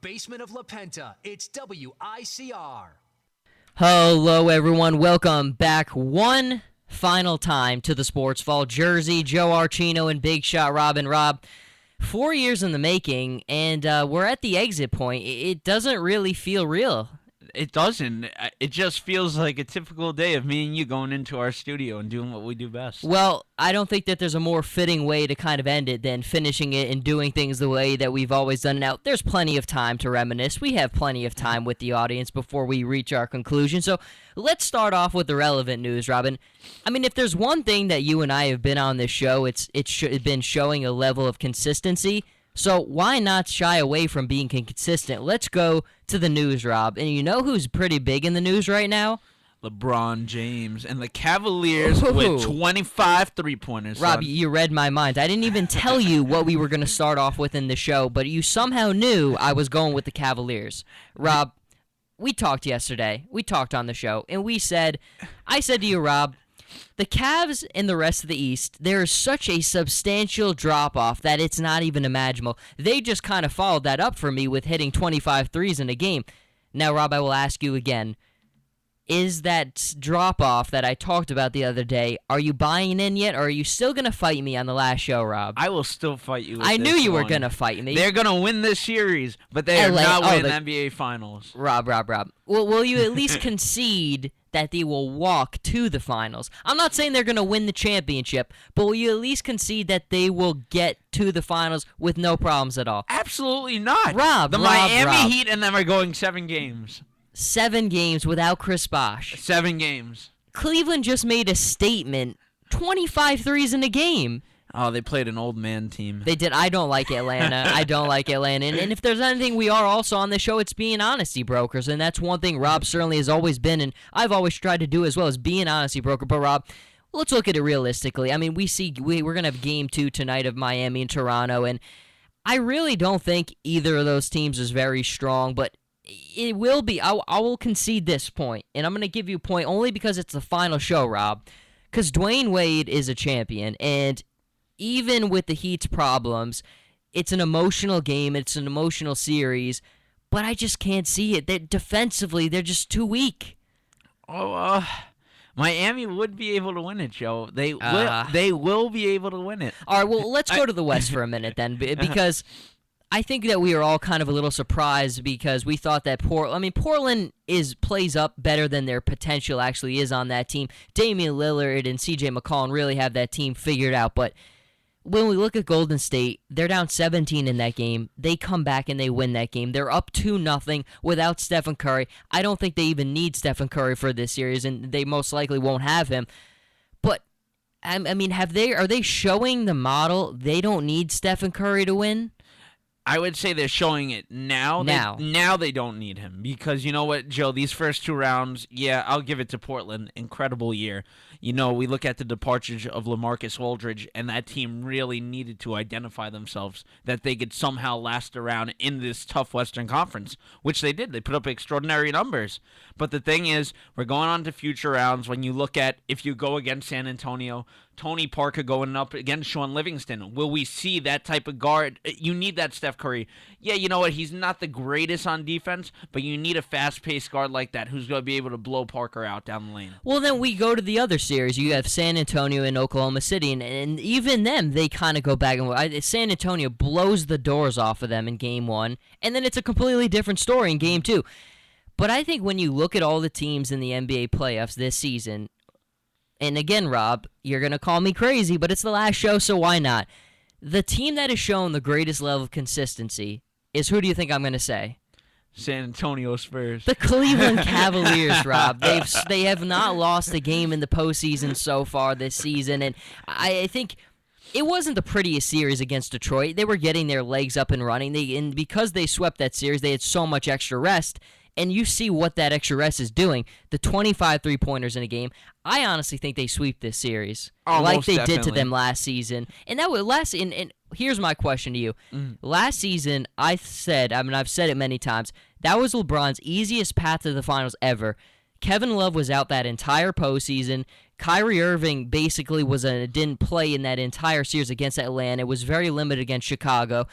basement of La Penta, it's WICR. Hello, everyone. Welcome back one final time to the Sports Vault. Jersey, Joe Archino, and Big Shot Robin Rob. 4 years in the making, and we're at the exit point. It doesn't really feel real. It doesn't. It just feels like a typical day of me and you going into our studio and doing what we do best. Well, I don't think that there's a more fitting way to kind of end it than finishing it and doing things the way that we've always done. Now, there's plenty of time to reminisce. We have plenty of time with the audience before we reach our conclusion. So let's start off with the relevant news, Robin. I mean, if there's one thing that you and I have been on this show, it's been showing a level of consistency. So why not shy away from being consistent? Let's go to the news, Rob. And you know who's pretty big in the news right now? LeBron James and the Cavaliers with 25 three-pointers. Rob, you read my mind. I didn't even tell you what we were going to start off with in the show, but you somehow knew I was going with the Cavaliers. Rob, we talked yesterday. We talked on the show, and I said to you, Rob, the Cavs and the rest of the East, there is such a substantial drop-off that it's not even imaginable. They just kind of followed that up for me with hitting 25 threes in a game. Now, Rob, I will ask you again. Is that drop-off that I talked about the other day, are you buying in yet, or are you still going to fight me on the last show, Rob? I will still fight you with I knew you one. were going to fight me. They're going to win this series, but they are not winning the NBA Finals. Rob. Well, will you at least concede that they will walk to the finals? I'm not saying they're going to win the championship, but will you at least concede that they will get to the finals with no problems at all? Absolutely not. The Miami Heat and them are going 7 games. 7 games without Chris Bosh. 7 games. Cleveland just made a statement. 25 threes in a game. Oh, they played an old man team. They did. I don't like Atlanta. And if there's anything we are also on this show, it's being honesty brokers. And that's one thing Rob certainly has always been, and I've always tried to do as well, as be an honesty broker. But, Rob, let's look at it realistically. I mean, we're going to have Game 2 tonight of Miami and Toronto, and I really don't think either of those teams is very strong, but it will be. I will concede this point, and I'm going to give you a point only because it's the final show, Rob, because Dwayne Wade is a champion, and even with the Heat's problems, it's an emotional game, it's an emotional series, but I just can't see it. Defensively, they're just too weak. Miami would be able to win it, Joe. They will be able to win it. All right, well, let's go to the West for a minute then, because I think that we are all kind of a little surprised because we thought that Portland plays up better than their potential actually is on that team. Damian Lillard and CJ McCollum really have that team figured out, but when we look at Golden State, they're down 17 in that game. They come back and they win that game. They're up 2-0 without Stephen Curry. I don't think they even need Stephen Curry for this series, and they most likely won't have him. But, I mean, are they showing the model they don't need Stephen Curry to win? I would say they're showing it now. Now they don't need him because you know what, Joe? These first 2 rounds, yeah, I'll give it to Portland. Incredible year. You know, we look at the departure of LaMarcus Aldridge, and that team really needed to identify themselves that they could somehow last around in this tough Western Conference, which they did. They put up extraordinary numbers. But the thing is, we're going on to future rounds. When you look at if you go against San Antonio, Tony Parker going up against Sean Livingston. Will we see that type of guard? You need that Steph Curry. Yeah, you know what? He's not the greatest on defense, but you need a fast-paced guard like that who's going to be able to blow Parker out down the lane. Well, then we go to the other series. You have San Antonio and Oklahoma City, and even them, they kind of go back and San Antonio blows the doors off of them in Game 1, and then it's a completely different story in Game 2. But I think when you look at all the teams in the NBA playoffs this season, and again, Rob, you're going to call me crazy, but it's the last show, so why not? The team that has shown the greatest level of consistency is, who do you think I'm going to say? San Antonio Spurs. The Cleveland Cavaliers, Rob. They have not lost a game in the postseason so far this season, and I think it wasn't the prettiest series against Detroit. They were getting their legs up and running, and because they swept that series, they had so much extra rest. And you see what that extra rest is doing. The 25 three-pointers in a game. I honestly think they sweep this series like they did to them last season. And that was and here's my question to you. Last season, I've said it many times, that was LeBron's easiest path to the finals ever. Kevin Love was out that entire postseason. Kyrie Irving basically didn't play in that entire series against Atlanta. It was very limited against Chicago.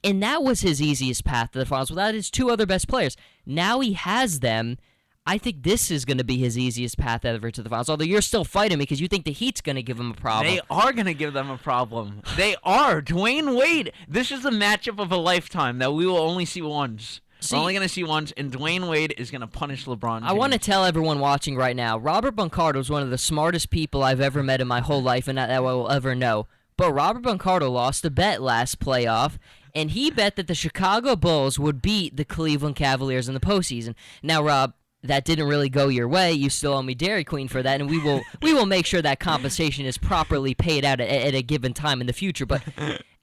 And that was his easiest path to the finals without his two other best players. Now he has them. I think this is going to be his easiest path ever to the finals, although you're still fighting me because you think the Heat's going to give him a problem. They are going to give them a problem. They are. Dwayne Wade. This is a matchup of a lifetime that we will only see once. We're only going to see once, and Dwayne Wade is going to punish LeBron James. I want to tell everyone watching right now, Robert Buncardo is one of the smartest people I've ever met in my whole life and that I will ever know. But Robert Buncardo lost a bet last playoff, and he bet that the Chicago Bulls would beat the Cleveland Cavaliers in the postseason. Now, Rob, that didn't really go your way. You still owe me Dairy Queen for that, and we will make sure that compensation is properly paid out at a given time in the future. But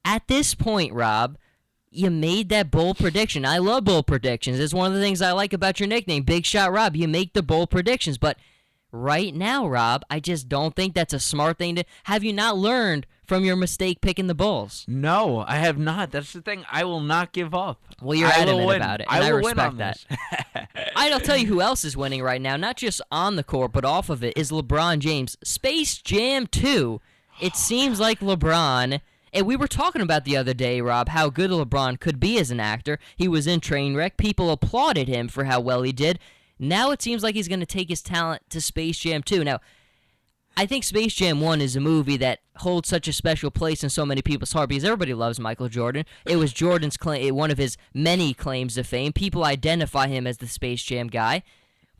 at this point, Rob, you made that bold prediction. I love bold predictions. It's one of the things I like about your nickname, Big Shot Rob. You make the bold predictions. But right now, Rob, I just don't think that's a smart thing to... Have you not learned from your mistake picking the Bulls? No, I have not. That's the thing. I will not give up. Well, you're adamant about it, and I respect that. This. I'll tell you who else is winning right now, not just on the court, but off of it, is LeBron James. Space Jam 2. It seems like LeBron... And we were talking about the other day, Rob, how good LeBron could be as an actor. He was in Trainwreck. People applauded him for how well he did. Now it seems like he's going to take his talent to Space Jam 2. Now, I think Space Jam 1 is a movie that holds such a special place in so many people's heart because everybody loves Michael Jordan. It was Jordan's claim, one of his many claims to fame. People identify him as the Space Jam guy.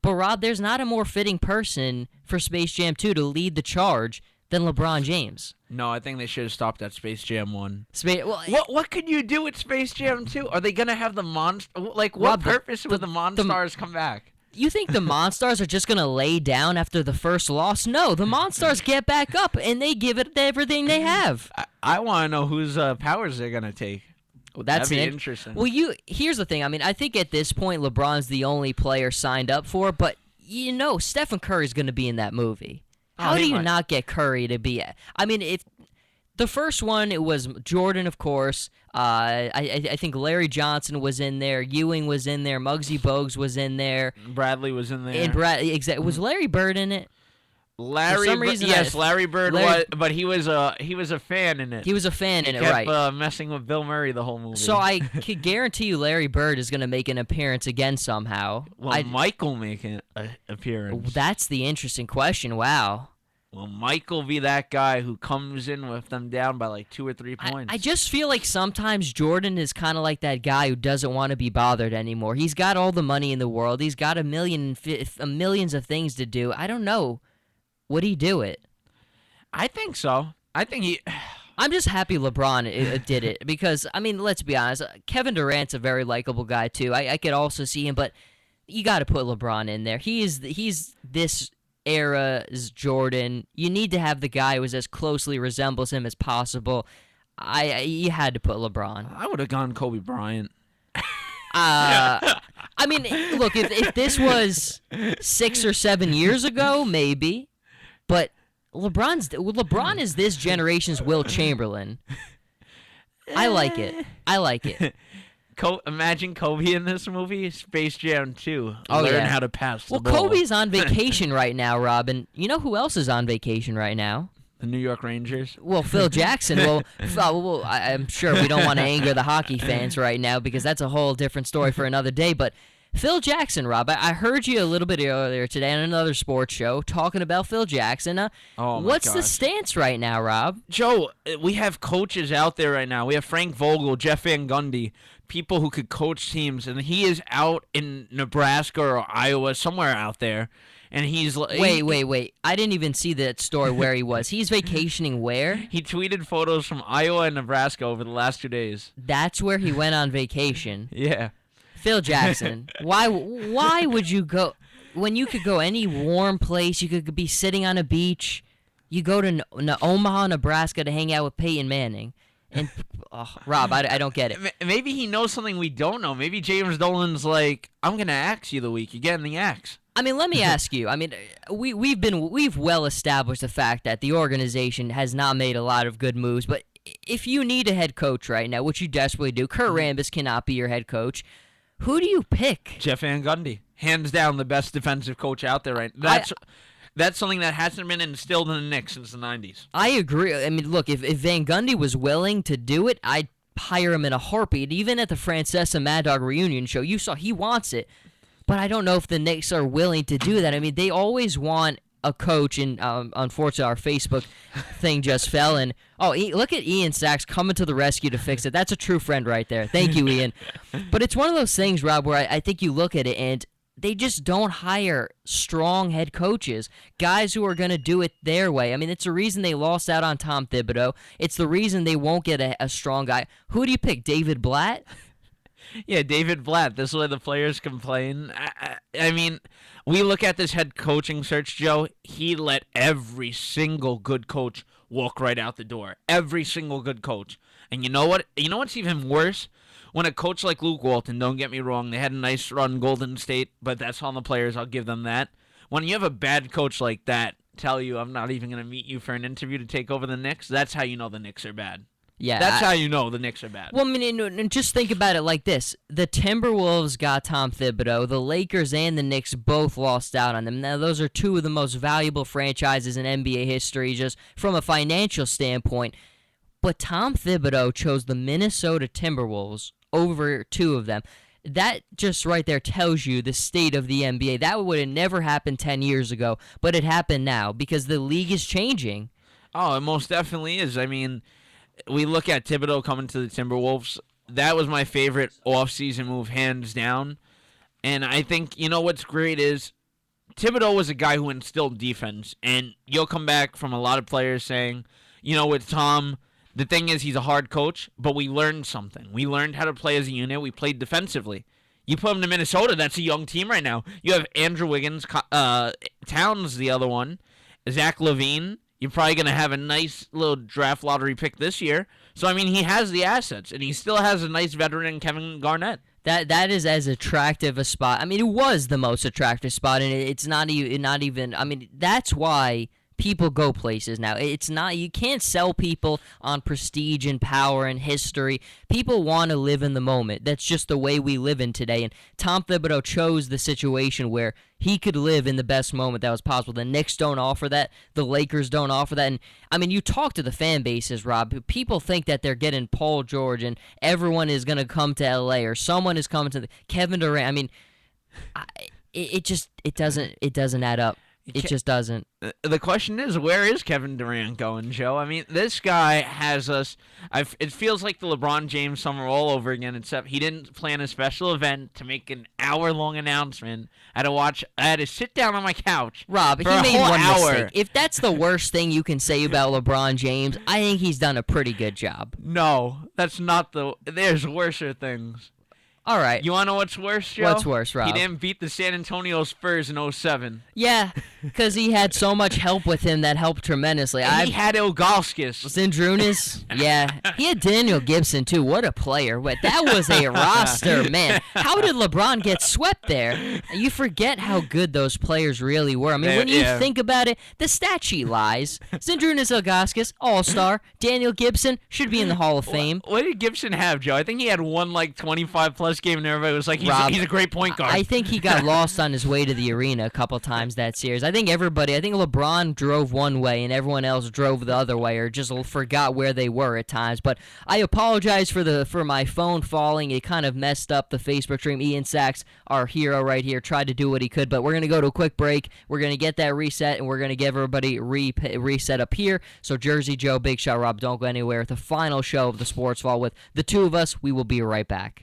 But, Rob, there's not a more fitting person for Space Jam 2 to lead the charge than LeBron James. No, I think they should have stopped at Space Jam 1. Well, What could you do with Space Jam 2? Are they going to have the monster? Like, what Rob, purpose would the Monstars come back? You think the Monstars are just going to lay down after the first loss? No, the Monstars get back up, and they give it everything they have. I want to know whose powers they're going to take. Well, that's That'd be interesting. Well, here's the thing. I mean, I think at this point, LeBron's the only player signed up for it, but, Stephen Curry's going to be in that movie. How do you not get Curry to be? I mean, if the first one, it was Jordan, of course. I think Larry Johnson was in there. Ewing was in there. Muggsy Bogues was in there. Bradley was in there. And was Larry Bird in it? Larry Bird was, but he was a fan in it. He was a fan in it, right? Kept messing with Bill Murray the whole movie. So I could guarantee you, Larry Bird is going to make an appearance again somehow. Well, Mike will make an appearance. That's the interesting question. Wow. Will Michael be that guy who comes in with them down by like 2 or 3 points? I just feel like sometimes Jordan is kind of like that guy who doesn't want to be bothered anymore. He's got all the money in the world. He's got millions of things to do. I don't know. Would he do it? I think so. I think he... I'm just happy LeBron did it because, I mean, let's be honest. Kevin Durant's a very likable guy, too. I could also see him, but you got to put LeBron in there. He's this era's Jordan. You need to have the guy who as closely resembles him as possible. You had to put LeBron. I would have gone Kobe Bryant. I mean, look, if this was 6 or 7 years ago, maybe. But LeBron is this generation's Will Chamberlain. I like it. Imagine Kobe in this movie, Space Jam 2. Learn how to pass the ball. Kobe's on vacation right now, Robin. You know who else is on vacation right now? The New York Rangers. Well, Phil Jackson. I'm sure we don't want to anger the hockey fans right now because that's a whole different story for another day. But Phil Jackson, Rob, I heard you a little bit earlier today on another sports show talking about Phil Jackson. What's the stance right now, Rob? Joe, we have coaches out there right now. We have Frank Vogel, Jeff Van Gundy, people who could coach teams, and he is out in Nebraska or Iowa, somewhere out there, and he's... Wait. I didn't even see that story where he was. He's vacationing where? He tweeted photos from Iowa and Nebraska over the last 2 days. That's where he went on vacation. Yeah. Phil Jackson, why would you go when you could go any warm place? You could be sitting on a beach. You go to Omaha, Nebraska to hang out with Peyton Manning. And Rob, I don't get it. Maybe he knows something we don't know. Maybe James Dolan's like, I'm gonna axe you the week. You get in the axe. I mean, let me ask you. I mean, we've well established the fact that the organization has not made a lot of good moves. But if you need a head coach right now, which you desperately do, Kurt Rambis cannot be your head coach. Who do you pick? Jeff Van Gundy. Hands down the best defensive coach out there right now. That's something that hasn't been instilled in the Knicks since the 90s. I agree. I mean, look, if Van Gundy was willing to do it, I'd hire him in a heartbeat. Even at the Francesa Mad Dog reunion show, you saw he wants it. But I don't know if the Knicks are willing to do that. I mean, they always want a coach, and unfortunately our Facebook thing just fell. And look at Ian Sachs coming to the rescue to fix it. That's a true friend right there. Thank you, Ian. But it's one of those things, Rob, where I think you look at it and they just don't hire strong head coaches, guys who are going to do it their way. I mean, it's the reason they lost out on Tom Thibodeau. It's the reason they won't get a strong guy. Who do you pick, David Blatt? Yeah, David Blatt. This is where the players complain. I mean, we look at this head coaching search, Joe. He let every single good coach walk right out the door. Every single good coach. And you know what? You know what's even worse? When a coach like Luke Walton, don't get me wrong, they had a nice run, Golden State, but that's on the players. I'll give them that. When you have a bad coach like that tell you, I'm not even going to meet you for an interview to take over the Knicks, that's how you know the Knicks are bad. Yeah, that's how you know the Knicks are bad. Well, I mean, and just think about it like this. The Timberwolves got Tom Thibodeau. The Lakers and the Knicks both lost out on them. Now, those are two of the most valuable franchises in NBA history just from a financial standpoint. But Tom Thibodeau chose the Minnesota Timberwolves over two of them. That just right there tells you the state of the NBA. That would have never happened 10 years ago, but it happened now because the league is changing. Oh, it most definitely is. I mean, we look at Thibodeau coming to the Timberwolves. That was my favorite offseason move, hands down. And I think, you know what's great is Thibodeau was a guy who instilled defense. And you'll come back from a lot of players saying, you know, with Tom, the thing is he's a hard coach, but we learned something. We learned how to play as a unit. We played defensively. You put him to Minnesota, that's a young team right now. You have Andrew Wiggins, Towns, the other one, Zach LaVine. You're probably going to have a nice little draft lottery pick this year. So, I mean, he has the assets, and he still has a nice veteran in Kevin Garnett. That is as attractive a spot. I mean, it was the most attractive spot, and it's not even. I mean, that's why people go places now. It's not, you can't sell people on prestige and power and history. People want to live in the moment. That's just the way we live in today. And Tom Thibodeau chose the situation where he could live in the best moment that was possible. The Knicks don't offer that. The Lakers don't offer that. And, I mean, you talk to the fan bases, Rob. People think that they're getting Paul George and everyone is going to come to L.A. or someone is coming to Kevin Durant. I mean, it doesn't add up. It just doesn't. The question is, where is Kevin Durant going, Joe? I mean, this guy has us. It feels like the LeBron James summer all over again, except he didn't plan a special event to make an hour-long announcement. I had to sit down on my couch. Rob, he made one mistake. If that's the worst thing you can say about LeBron James, I think he's done a pretty good job. No, that's not there's worser things. All right. You want to know what's worse, Joe? What's worse, Rob? He didn't beat the San Antonio Spurs in 2007. Yeah, because he had so much help with him that helped tremendously. He had Ilgauskas. Zydrunas, yeah. He had Daniel Gibson, too. What a player. But that was a roster, man. How did LeBron get swept there? You forget how good those players really were. I mean, when you think about it, the stat sheet lies. Zydrunas Ilgauskas, all-star. Daniel Gibson should be in the Hall of Fame. What did Gibson have, Joe? I think he had one, 25-plus game, and everybody was like, he's a great point guard. I think he got lost on his way to the arena a couple times that series. I think LeBron drove one way and everyone else drove the other way or just forgot where they were at times. But I apologize for my phone falling. It kind of messed up the Facebook stream. Ian Sachs, our hero right here, tried to do what he could. But we're going to go to a quick break. We're going to get that reset, and we're going to give everybody reset up here. So Jersey Joe, Big Shot Rob, don't go anywhere. The final show of the Sports Vault with the two of us. We will be right back.